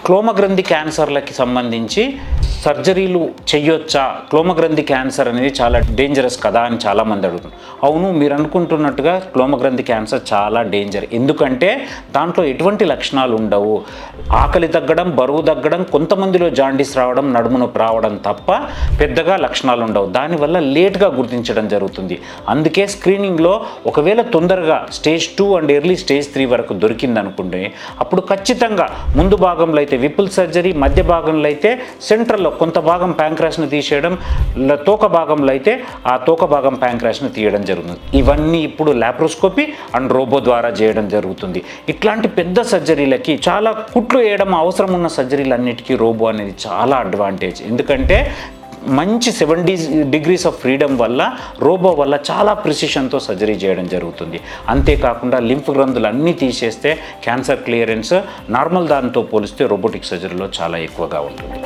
క్లోమగ్రంథి క్యాన్సర్లకి సంబంధించి సర్జరీలు చేయొచ్చా, క్లోమగ్రంథి క్యాన్సర్ అనేది చాలా డేంజరస్ కదా అని చాలామంది అడుగుతున్నారు. అవును, మీరు అనుకుంటున్నట్టుగా క్లోమగ్రంథి క్యాన్సర్ చాలా డేంజర్. ఎందుకంటే దాంట్లో ఎటువంటి లక్షణాలు ఉండవు. ఆకలి తగ్గడం, బరువు తగ్గడం, కొంతమందిలో జాండీస్ రావడం, నడుము నొప్పి రావడం తప్ప పెద్దగా లక్షణాలు ఉండవు. దానివల్ల లేట్గా గుర్తించడం జరుగుతుంది. అందుకే స్క్రీనింగ్లో ఒకవేళ తొందరగా స్టేజ్ 2 అండ్ ఎర్లీ స్టేజ్ 3 వరకు దొరికిందనుకుంటే అప్పుడు ఖచ్చితంగా ముందు భాగంలో అయితే విపుల్ సర్జరీ, మధ్య భాగంలో అయితే సెంట్రల్లో కొంత భాగం ప్యాంక్రాస్ని తీసేయడం, తోక భాగంలో అయితే ఆ తోక భాగం ప్యాంక్రాస్ని తీయడం జరుగుతుంది. ఇవన్నీ ఇప్పుడు లాప్రోస్కోపీ అండ్ రోబో ద్వారా చేయడం జరుగుతుంది. ఇట్లాంటి పెద్ద సర్జరీలకి, చాలా కుట్లు వేయడం అవసరం ఉన్న సర్జరీలన్నిటికీ రోబో అనేది చాలా అడ్వాంటేజ్. ఎందుకంటే మంచి 70 degrees ఆఫ్ ఫ్రీడమ్ వల్ల, రోబో వల్ల చాలా ప్రిసిషన్తో సర్జరీ చేయడం జరుగుతుంది. అంతేకాకుండా లింఫ్ గ్రంథులు అన్నీ తీసేస్తే క్యాన్సర్ క్లియరెన్స్ నార్మల్ దానితో పోలిస్తే రోబోటిక్ సర్జరీలో చాలా ఎక్కువగా ఉంటుంది.